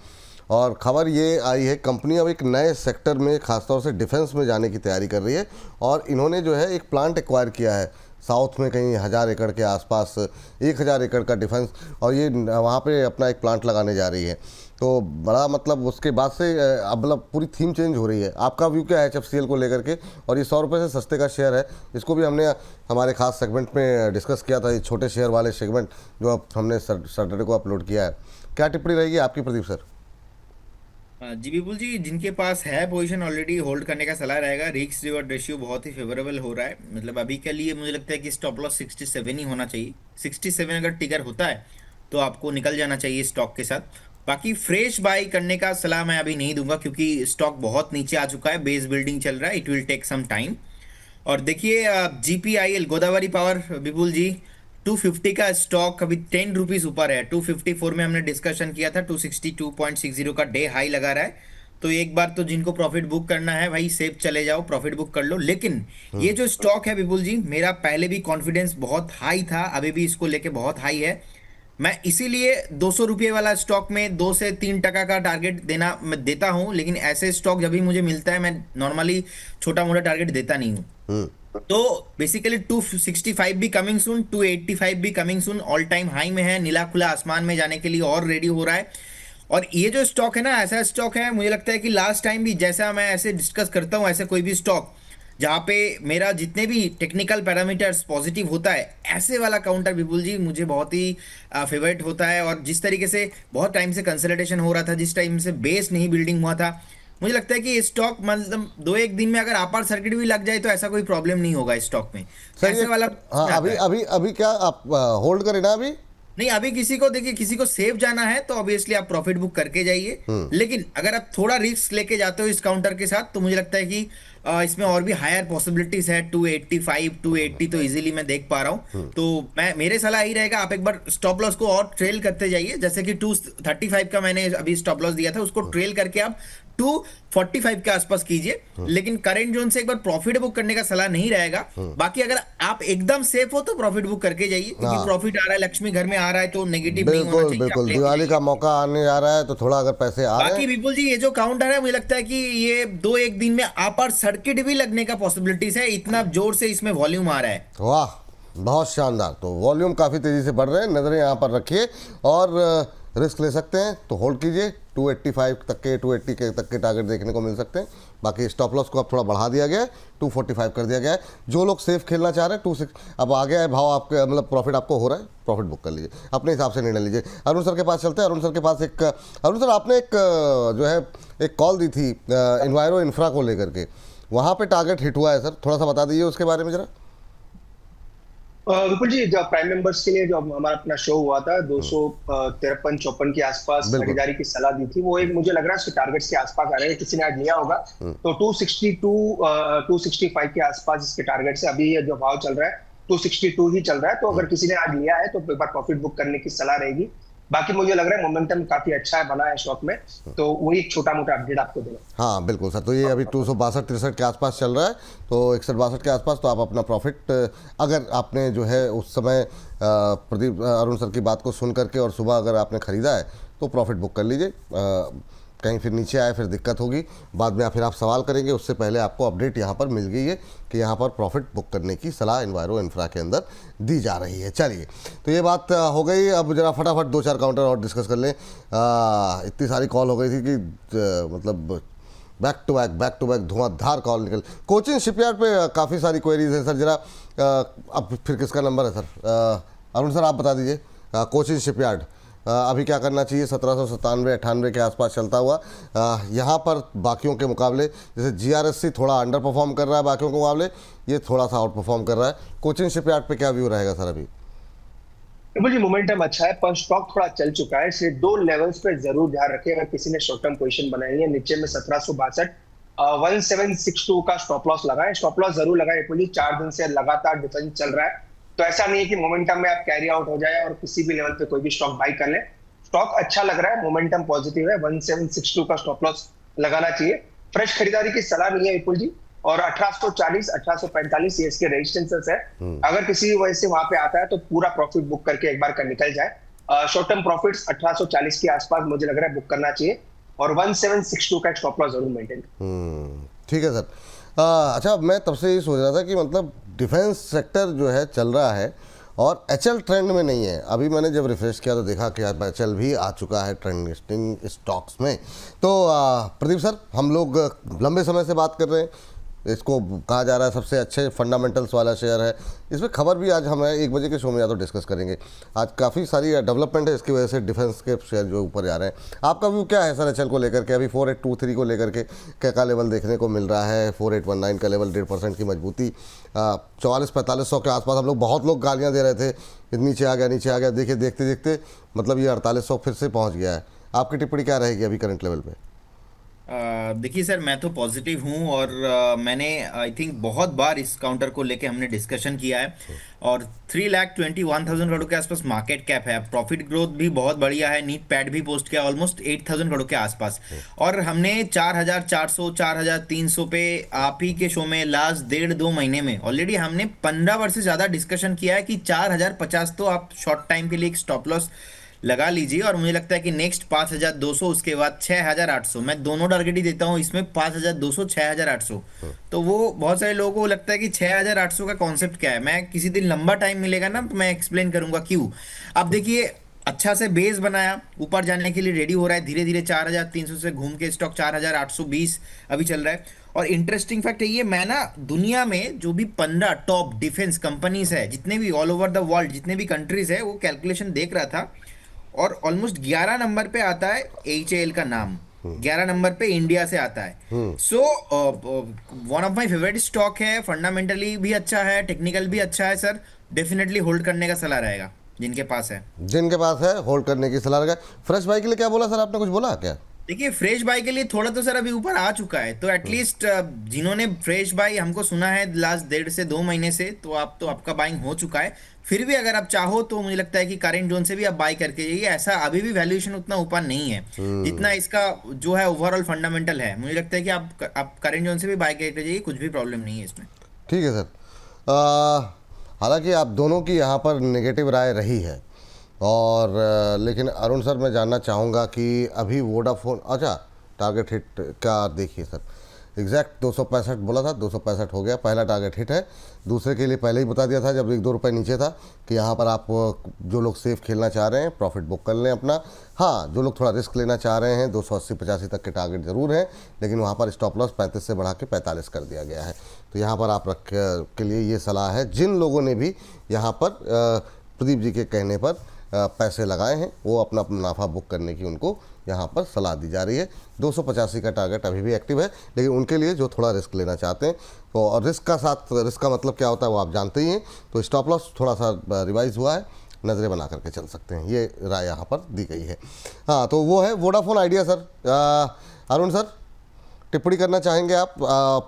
और ख़बर ये आई है कंपनी अब एक नए सेक्टर में ख़ासतौर से डिफेंस में जाने की तैयारी कर रही है, और इन्होंने जो है एक प्लांट एक्वायर किया है साउथ में कहीं 1000 एकड़ के आसपास, 1000 एकड़ का डिफेंस, और ये वहाँ पे अपना एक प्लांट लगाने जा रही है। तो बड़ा मतलब उसके बाद से अब मतलब पूरी थीम चेंज हो रही है। आपका व्यू क्या है HFCL को लेकर के? और ये 100 रुपये से सस्ते का शेयर है, इसको भी हमने हमारे खास सेगमेंट में डिस्कस किया था, ये छोटे शेयर वाले सेगमेंट जो अब हमने सैटरडे को अपलोड किया है। क्या टिप्पणी रहेगी आपकी प्रदीप सर? जी विपुल जी, जिनके पास है पोजीशन ऑलरेडी होल्ड करने का सलाह रहेगा। रिस्क रिवॉर्ड रेशियो बहुत ही फेवरेबल हो रहा है, मतलब अभी के लिए मुझे लगता है कि स्टॉप लॉस 67 ही होना चाहिए। 67 अगर टिगर होता है तो आपको निकल जाना चाहिए स्टॉक के साथ। बाकी फ्रेश बाई करने का सलाह मैं अभी नहीं दूंगा, क्योंकि स्टॉक बहुत नीचे आ चुका है, बेस बिल्डिंग चल रहा है, it will take some time. और देखिए GPIL गोदावरी पावर विपुल जी, 250 का स्टॉक अभी 10 रुपीज ऊपर है। 254 में हमने डिस्कशन किया था, 262.60 का डे हाई लगा रहा है। तो एक बार तो जिनको प्रॉफिट बुक करना है भाई सेफ चले जाओ, प्रॉफिट बुक कर लो। लेकिन ये जो स्टॉक है विपुल जी, मेरा पहले भी कॉन्फिडेंस बहुत हाई था, अभी भी इसको लेके बहुत हाई है। मैं इसीलिए 200 रुपये वाला स्टॉक में 2 से 3% का टारगेट देना मैं देता हूं, लेकिन ऐसे स्टॉक जब भी मुझे मिलता है मैं नॉर्मली छोटा मोटा टारगेट देता नहीं हूं। तो बेसिकली 265 भी कमिंग सून, 285 भी coming soon, all time high में है, नीला खुला आसमान में जाने के लिए और रेडी हो रहा है। और ये जो स्टॉक है ना, ऐसा स्टॉक है मुझे लगता है कि लास्ट टाइम भी जैसा मैं ऐसे डिस्कस करता हूं, ऐसे कोई भी स्टॉक जहां पे मेरा जितने भी टेक्निकल पैरामीटर्स पॉजिटिव होता है, ऐसे वाला काउंटर विपुल जी मुझे बहुत ही फेवरेट होता है। और जिस तरीके से बहुत टाइम से कंसोलिडेशन हो रहा था, जिस टाइम से बेस नहीं बिल्डिंग हुआ था, मुझे लगता है कि स्टॉक मतलब 2-1 दिन में अगर अपर सर्किट भी लग जाए तो ऐसा कोई प्रॉब्लम नहीं होगा स्टॉक में, ऐसे वाला। हाँ, अभी क्या आप होल्ड करें ना? अभी नहीं, अभी किसी को देखिए, किसी को सेफ जाना है तो ऑब्वियसली आप प्रॉफिट बुक करके जाइए। लेकिन अगर आप थोड़ा रिस्क लेके जाते हो इस काउंटर के साथ, तो मुझे लगता है कि इसमें और भी हायर पॉसिबिलिटीज है। 285 280 तो इजीली मैं देख पा रहा हूं। तो मैं मेरे सलाह ही रहेगा, आप एक बार स्टॉप लॉस को और ट्रेल करते जाइए। जैसे कि 235 का मैंने अभी स्टॉप लॉस दिया था, उसको ट्रेल करके आप 245 के आसपास कीजिए। लेकिन करेंट जोन से एक बार प्रॉफिट बुक करने का सलाह नहीं रहेगा। बाकी अगर आप एकदम सेफ हो तो प्रॉफिट बुक करके जाइए, क्योंकि प्रॉफिट आ रहा है, लक्ष्मी घर में आ रहा है, तो नेगेटिव नहीं होना चाहिए। बिल्कुल, दिवाली का मौका आने जा रहा है, तो थोड़ा अगर पैसे आ रहे हैं। बाकी विपुल जी, ये जो काउंटर है मुझे लगता है कि ये 2-1 दिन में अपर सर्किट भी लगने का पॉसिबिलिटीज है, इतना जोर से इसमें वॉल्यूम आ रहा है। वाह, बहुत शानदार। तो वॉल्यूम काफ़ी तेज़ी से बढ़ रहे हैं, नज़रें यहाँ पर रखिए, और रिस्क ले सकते हैं तो होल्ड कीजिए। 285 तक के 280 के तक के टारगेट देखने को मिल सकते हैं। बाकी स्टॉप लॉस को अब थोड़ा बढ़ा दिया गया है, 245 कर दिया गया है। जो लोग सेफ खेलना चाह रहे हैं 26 अब आ गया है भाव आपके, मतलब प्रॉफिट आपको हो रहा है, प्रॉफिट बुक कर लीजिए, अपने हिसाब से निर्णय लीजिए। अरुण सर के पास चलते हैं। अरुण सर के पास अरुण सर, आपने जो है एक कॉल दी थी इन्वायरो इंफ्रा को लेकर के, वहाँ पर टारगेट हिट हुआ है सर, थोड़ा सा बता दीजिए उसके बारे में जरा। विपुल जी, जो प्राइम मेंबर्स के लिए जो हमारा अपना शो हुआ था 253-54 के आसपास खरीदारी की सलाह दी थी, वो एक मुझे लग रहा है उसके टारगेट्स के आसपास आ रहे हैं, किसी ने आज लिया होगा तो 265 के आसपास इसके टारगेट से अभी ये जो भाव चल रहा है 262 ही चल रहा है। तो अगर किसी ने आज लिया है तो एक बार प्रॉफिट बुक करने की सलाह रहेगी। बाकी मुझे लग रहा है मोमेंटम काफी अच्छा है, बना है स्टॉक में, तो वही एक छोटा मोटा अपडेट आपको देना। हाँ बिल्कुल सर, तो ये अभी 262-63 के आसपास चल रहा है, तो 61-62 के आसपास। तो आप अपना प्रॉफिट, अगर आपने जो है उस समय प्रदीप अरुण सर की बात को सुन करके और सुबह अगर आपने ख़रीदा है तो प्रॉफिट बुक कर लीजिए। कहीं फिर नीचे आए फिर दिक्कत होगी, बाद में फिर आप सवाल करेंगे। उससे पहले आपको अपडेट यहाँ पर मिल गई है कि यहाँ पर प्रॉफिट बुक करने की सलाह इन्वायरो इंफ्रा के अंदर दी जा रही है। चलिए, तो ये बात हो गई। अब जरा फटाफट 2-4 काउंटर और डिस्कस कर लें। इतनी सारी कॉल हो गई थी कि मतलब back to back Dhuandhar call निकल। कोचिन शिपयार्ड पे काफ़ी सारी क्वेरीज हैं सर, जरा अब फिर किसका नंबर है सर? अरुण सर आप बता दीजिए। कोचिन शिपयार्ड अभी क्या करना चाहिए? 1797-98 के आसपास चलता हुआ, यहाँ पर बाकियों के मुकाबले, जैसे GRSC थोड़ा अंडर परफॉर्म कर रहा है बाकियों के मुकाबले, ये थोड़ा सा आउट परफॉर्म कर रहा है। कोचिन शिपयार्ड पे क्या व्यू रहेगा सर अभी? मुझे मोमेंटम अच्छा है, पर स्टॉक थोड़ा चल चुका है, इसलिए 2 लेवल्स पे जरूर ध्यान रखें। अगर किसी ने शॉर्ट टर्म पोजीशन बनाई है, नीचे में 1762 1762 का स्टॉप लॉस लगाएं। स्टॉप लॉस जरूर लगाएं विपुल जी, 4 दिन से लगातार डिफेंस चल रहा है, तो ऐसा नहीं है कि मोमेंटम में आप कैरी आउट हो जाए और किसी भी लेवल पे कोई भी स्टॉक बाई कर लें। स्टॉक अच्छा लग रहा है, मोमेंटम पॉजिटिव है, 1762 का स्टॉप लॉस लगाना चाहिए। फ्रेश खरीदारी की सलाह नहीं है विपुल जी, और 1840 1845 ये इसके रेजिस्टेंसेस है। अगर किसी वजह से वहां पे आता है तो पूरा प्रॉफिट बुक करके एक बार का निकल जाए। शॉर्ट टर्म प्रॉफिट्स 1840 के आसपास मुझे लग रहा है बुक करना चाहिए, और 1762 का स्टॉप लॉस जरूर मेंटेन। ठीक है सर। अच्छा, मैं तब से ये सोच रहा था कि मतलब डिफेंस सेक्टर जो है चल रहा है और एचएल ट्रेंड में नहीं है। अभी मैंने जब रिफ्रेश किया तो देखा कि एचएल भी आ चुका है ट्रेंडिंग स्टॉक्स में। तो प्रदीप सर, हम लोग लंबे समय से बात कर रहे हैं, इसको कहा जा रहा है सबसे अच्छे फंडामेंटल्स वाला शेयर है। इसमें खबर भी आज हमें 1 बजे के शो में या तो डिस्कस करेंगे। आज काफ़ी सारी डेवलपमेंट है, इसकी वजह से डिफेंस के शेयर जो ऊपर जा रहे हैं। आपका व्यू क्या है सर एचएल को लेकर के? अभी 4823 को लेकर के क्या लेवल देखने को मिल रहा है? 4819 का लेवल, 1.5% की मजबूती। 44-4500 के आसपास हम लोग, बहुत लोग गालियाँ दे रहे थे नीचे आ गया नीचे आ गया। देखिए देखते देखते मतलब ये 4800 फिर से पहुँच गया है। आपकी टिप्पणी क्या रहेगी अभी करंट लेवल पे? देखिए सर, मैं तो पॉजिटिव हूँ, और मैंने आई थिंक बहुत बार इस काउंटर को लेके हमने डिस्कशन किया है, और 3,21,000 करोड़ के आसपास मार्केट कैप है। प्रॉफिट ग्रोथ भी बहुत बढ़िया है, नीट पैड भी पोस्ट किया ऑलमोस्ट 8,000 करोड़ के आसपास, और हमने 4,400 4,300 पे आप ही के शो में लास्ट 1.5-2 महीने में ऑलरेडी हमने 15 बार से ज़्यादा डिस्कशन किया है कि 4,050 तो आप शॉर्ट टाइम के लिए एक स्टॉप लॉस लगा लीजिए। और मुझे लगता है कि नेक्स्ट 5,200, उसके बाद 6,800, मैं दोनों टारगेट ही देता हूँ इसमें, 5,200 6,800। तो वो बहुत सारे लोगों को लगता है कि 6,800 का कॉन्सेप्ट क्या है। मैं किसी दिन लंबा टाइम मिलेगा ना तो मैं एक्सप्लेन करूंगा क्यों। अब देखिए, अच्छा से बेस बनाया, ऊपर जाने के लिए रेडी हो रहा है धीरे धीरे, 4,300 से घूम के स्टॉक 4,820 अभी चल रहा है। और इंटरेस्टिंग फैक्ट ये, मैं ना दुनिया में जो भी 15 टॉप डिफेंस कंपनीज है, जितने भी ऑल ओवर द वर्ल्ड, जितने भी कंट्रीज है, वो कैलकुलेशन देख रहा था, और ऑलमोस्ट 11 नंबर पे आता है HAL का नाम, 11 नंबर पे इंडिया से आता है। So one of my favourite stock है, फंडामेंटली भी अच्छा है, टेक्निकल भी अच्छा है सर। डेफिनेटली होल्ड करने का सलाह रहेगा जिनके पास है। जिनके पास है होल्ड करने की सलाह रहेगा। फ्रेश बाई के लिए क्या बोला सर आपने? कुछ बोला क्या? देखिए, फ्रेश बाई के लिए थोड़ा तो सर अभी ऊपर आ चुका है, तो एटलीस्ट जिन्होंने फ्रेश बाई हमको सुना है लास्ट 1.5 से 2 महीने से, तो आप तो आपका बाइंग हो चुका है। फिर भी अगर आप चाहो तो मुझे लगता है कि करेंट जोन से भी आप बाई करके जाइए। ऐसा अभी भी वैल्यूएशन उतना ऊपर नहीं है जितना इसका जो है ओवरऑल फंडामेंटल है। मुझे लगता है कि आप करेंट जोन से भी बाई करके जाइए, कुछ भी प्रॉब्लम नहीं है इसमें। ठीक है सर। हालांकि आप दोनों की यहाँ पर नेगेटिव राय रही है, और लेकिन अरुण सर, मैं जानना चाहूँगा कि अभी वोडाफोन, अच्छा टारगेट हिट क्या देखिए सर, एग्जैक्ट 265 बोला था, 265 हो गया, पहला टारगेट हिट है। दूसरे के लिए पहले ही बता दिया था जब 1-2 रुपये नीचे था कि यहाँ पर आप जो लोग सेफ खेलना चाह रहे हैं प्रॉफिट बुक कर लें अपना। हाँ, जो लोग थोड़ा रिस्क लेना चाह रहे हैं 280-85 तक के टारगेट ज़रूर हैं, लेकिन वहाँ पर स्टॉप लॉस 35 से बढ़ा के 45 कर दिया गया है। तो यहाँ पर आप रख के लिए ये सलाह है। जिन लोगों ने भी यहाँ पर प्रदीप जी के कहने पर पैसे लगाए हैं, वो अपना मुनाफा बुक करने की उनको यहाँ पर सलाह दी जा रही है। 285 का टारगेट अभी भी एक्टिव है, लेकिन उनके लिए जो थोड़ा रिस्क लेना चाहते हैं, तो और रिस्क का मतलब क्या होता है वो आप जानते ही हैं। तो स्टॉप लॉस थोड़ा सा रिवाइज हुआ है, नज़रें बना करके चल सकते हैं, ये राय यहाँ पर दी गई है। हाँ, तो वो है Vodafone idea sir. Arun sir, टिप्पणी करना चाहेंगे आप?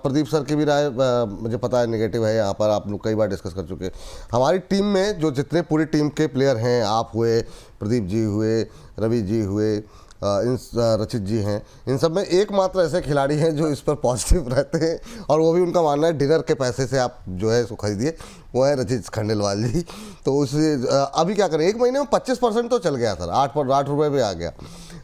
प्रदीप सर की भी राय मुझे पता है नेगेटिव है, यहाँ पर आप लोग कई बार डिस्कस कर चुके हैं। हमारी टीम में जो जितने पूरी टीम के प्लेयर हैं, आप हुए, प्रदीप जी हुए, रवि जी हुए, रचित जी हैं, इन सब में एकमात्र ऐसे खिलाड़ी हैं जो इस पर पॉजिटिव रहते हैं, और वो भी उनका मानना है डिनर के पैसे से आप जो है इसको खरीदिए, वो है रचित खंडेलवाल जी। तो उस अभी क्या करें, 1 महीने में 25% तो चल गया सर, 8 रुपये पे आ गया।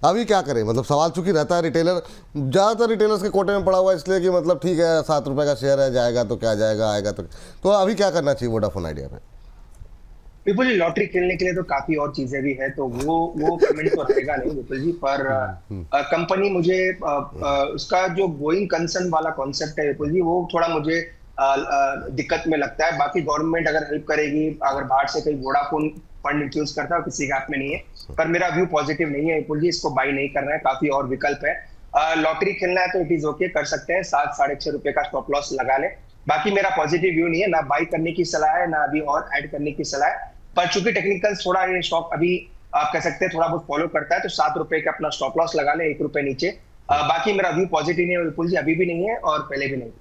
अभी क्या करें, मतलब सवाल चूंकि रहता है, रिटेलर ज़्यादातर रिटेलर्स के कोटे में पड़ा हुआ है, इसलिए कि मतलब ठीक है 7 रुपये का शेयर है, जाएगा तो क्या जाएगा, आएगा तो अभी क्या करना चाहिए वोडाफोन आइडिया पे? विपुल जी, लॉटरी खेलने के लिए तो काफी और चीजें भी है, तो वो कमेंट तो रहेगा नहीं विपुल जी, पर कंपनी मुझे उसका जो गोइंग कंसर्न वाला कॉन्सेप्ट है विपुल जी, वो थोड़ा मुझे दिक्कत में लगता है। बाकी गवर्नमेंट अगर हेल्प करेगी, अगर बाहर से कोई वोडाफोन फंड इंट्रोड्यूस करता है, किसी के हाथ में नहीं है, पर मेरा व्यू पॉजिटिव नहीं है विपुल जी, इसको बाई नहीं करना है, काफी और विकल्प है। लॉटरी खेलना है तो इट इज ओके, कर सकते हैं, 7-6.5 रुपए का स्टॉप लॉस लगा ले। बाकी मेरा पॉजिटिव व्यू नहीं है, ना बाई करने की सलाह है, ना अभी और ऐड करने की सलाह है। पर चूंकि टेक्निकल थोड़ा ये स्टॉक अभी आप कह सकते हैं थोड़ा बहुत फॉलो करता है, तो 7 रुपए का अपना स्टॉप लॉस लगा ले, 1 रुपए नीचे। बाकी मेरा व्यू पॉजिटिव नहीं है विपुल जी, अभी भी नहीं है और पहले भी नहीं।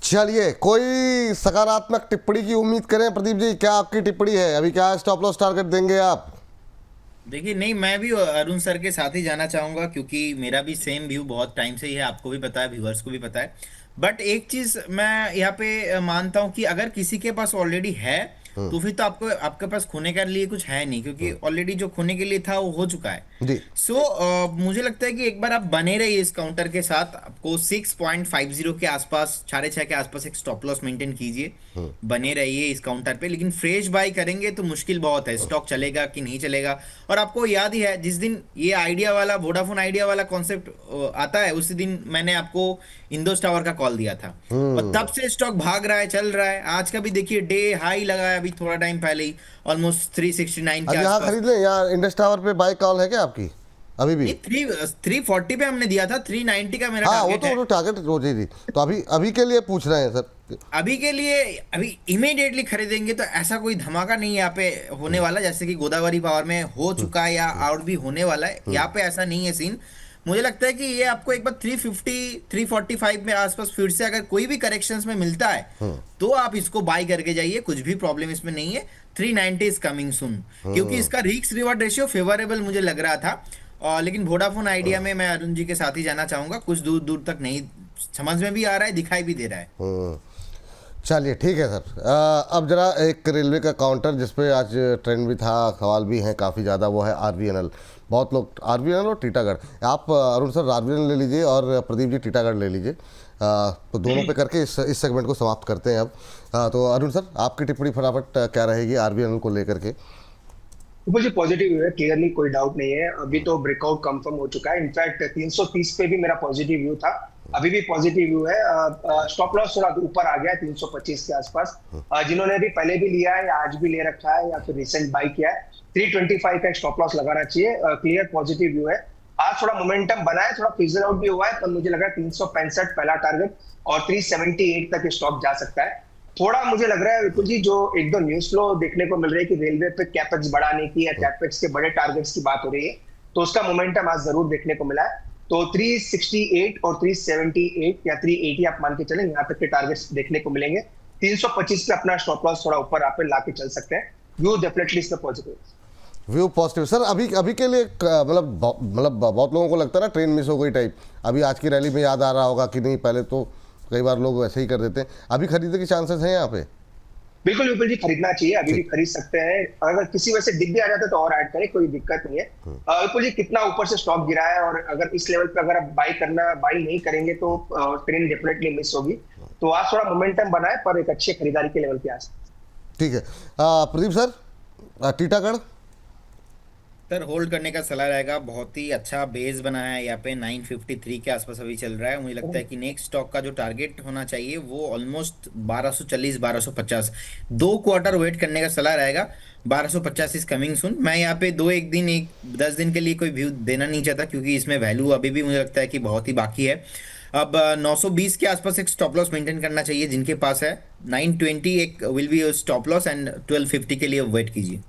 चलिए, कोई सकारात्मक टिप्पणी की उम्मीद करें प्रदीप जी, क्या आपकी टिप्पणी है? अभी क्या स्टॉप लॉस टारगेट देंगे आप? देखिए, नहीं, मैं भी अरुण सर के साथ ही जाना चाहूंगा, क्योंकि मेरा भी सेम व्यू बहुत टाइम से ही है, आपको भी पता है, व्यूअर्स को भी पता है। बट एक चीज मैं यहाँ पे मानता हूँ कि अगर किसी के पास ऑलरेडी है तो फिर तो आपको आपके पास खोने के लिए कुछ है नहीं, क्योंकि ऑलरेडी जो खोने के लिए था वो हो चुका है। जी। मुझे लगता है कि एक बार आप बने रहिए इस काउंटर के साथ, आपको 6.50 के आसपास, 6.5 के आसपास एक स्टॉप लॉस मेंटेन कीजिए, बने रहिए इस काउंटर पे। लेकिन फ्रेश बाय करेंगे तो मुश्किल बहुत है, स्टॉक चलेगा कि नहीं चलेगा। और आपको याद ही है, जिस दिन ये आइडिया वाला, वोडाफोन आइडिया वाला कॉन्सेप्ट आता है, उसी दिन मैंने आपको इंडोस टावर का कॉल दिया था, और तब से स्टॉक भाग रहा है, चल रहा है। आज का भी देखिए, डे हाई लगा है अभी थोड़ा टाइम पहले ही, ऑलमोस्ट 369 के अब यहाँ आसपास। खरीद लें, यहाँ इंडस टावर पे बाय कॉल है क्या आपकी अभी भी? 340 पे हमने दिया था, 390 का मेरा हाँ, वो टारगेट है। तो टारगेट रोज ही थी। तो अभी अभी के लिए पूछ रहे हैं सर। अभी के लिए, अभी इमीडिएटली खरीदेंगे तो ऐसा कोई धमाका नहीं यहाँ पे होने वाला, जैसे कि गोदावरी पावर में हो चुका है या और भी होने वाला है। यहाँ पे ऐसा नहीं है सीन। मुझे लगता है कि ये आपको एक बार 350 345 में आसपास फिर से अगर कोई भी करेक्शंस में मिलता है तो आप इसको बाय करके जाइए, कुछ भी प्रॉब्लम इसमें नहीं है। 390 इज कमिंग सुन, क्योंकि इसका रिस्क रिवॉर्ड रेशियो फेवरेबल मुझे लग रहा था। लेकिन वोडाफोन आइडिया में मैं अरुण जी के साथ ही जाना चाहूंगा, कुछ दूर दूर तक नहीं समझ में भी आ रहा है, दिखाई भी दे रहा है। चलिए, ठीक है सर। अब जरा एक रेलवे का काउंटर जिसपे आज ट्रेंड भी था, सवाल भी हैं काफ़ी ज़्यादा, वो है आरवीएनएल। बहुत लोग आरवीएनएल और टीटागढ़, आप अरुण सर आरवीएनएल ले लीजिए और प्रदीप जी टीटागढ़ ले लीजिए। तो दोनों पे करके इस सेगमेंट को समाप्त करते हैं अब। तो अरुण सर, आपकी टिप्पणी फटाफट क्या रहेगी आरवीएनएल को लेकर के? बिल्कुल जी, पॉजिटिव है, क्लियरली कोई डाउट नहीं है। अभी तो ब्रेकआउट कंफर्म हो चुका है। इनफैक्ट 330 पे भी मेरा पॉजिटिव व्यू था, अभी भी पॉजिटिव व्यू है। स्टॉप लॉस थोड़ा ऊपर आ गया है 325 के आसपास। जिन्होंने भी पहले भी लिया है या आज भी ले रखा है या फिर रिसेंट बाई किया है, 325 का स्टॉप लॉस लगाना चाहिए। क्लियर पॉजिटिव व्यू है। आज थोड़ा मोमेंटम बना है, थोड़ा फिजल आउट भी हुआ है, पर मुझे लग रहा है 365 पहला टारगेट और 378 तक स्टॉक जा सकता है। थोड़ा मुझे लग रहा है विपुल जी, जो एक दो न्यूज फ्लो देखने को मिल रही है कि रेलवे पे कैपेक्स बढ़ाने की या कैपेक्स के बड़े टारगेट्स की बात हो रही है, तो उसका मोमेंटम आज जरूर देखने को मिला है। तो 368 और 378 या 380 आप मान के चलें, यहाँ तक के टारगेट्स देखने को मिलेंगे। 325 पे अपना स्टॉप लॉस थोड़ा ऊपर आप ला के चल सकते हैं। व्यू डेफिनेटली इसका पॉजिटिव। View positive sir. अभी अभी के लिए मतलब बहुत लोगों को लगता है ना ट्रेन मिस हो गई टाइप। अभी आज की रैली में याद आ रहा होगा कि नहीं, पहले तो कई बार लोग वैसे ही कर देते हैं। अभी खरीदने के चांसेस हैं यहाँ पे? बिल्कुल बिल्कुल जी, खरीदना चाहिए, अभी भी खरीद सकते हैं। अगर किसी वजह से दिख भी आ जाता है तो और ऐड करें, कोई दिक्कत नहीं है। बिल्कुल जी, कितना ऊपर से स्टॉक गिरा है और अगर इस लेवल पे अगर आप बाई नहीं करेंगे तो ट्रेन डेफिनेटली मिस होगी। तो आज थोड़ा मोमेंटम बना है, पर एक अच्छी खरीदारी के लेवल के आस। ठीक है। Pradeep sir, Titagarh sir hold करने का सलाह रहेगा, बहुत ही अच्छा बेस बनाया है यहाँ पे, 953 के आसपास अभी चल रहा है। मुझे लगता है कि नेक्स्ट स्टॉक का जो टारगेट होना चाहिए वो ऑलमोस्ट 1240 1250, 2 क्वार्टर वेट करने का सलाह रहेगा। 1250 इज कमिंग सुन। मैं यहाँ पे 10 दिन के लिए कोई व्यू देना नहीं चाहता, क्योंकि इसमें वैल्यू अभी भी मुझे लगता है कि बहुत ही बाकी है। अब 920 के आसपास एक स्टॉप लॉस मेंटेन करना चाहिए जिनके पास है। 920 एक will be stop loss and 1250 के लिए वेट कीजिए।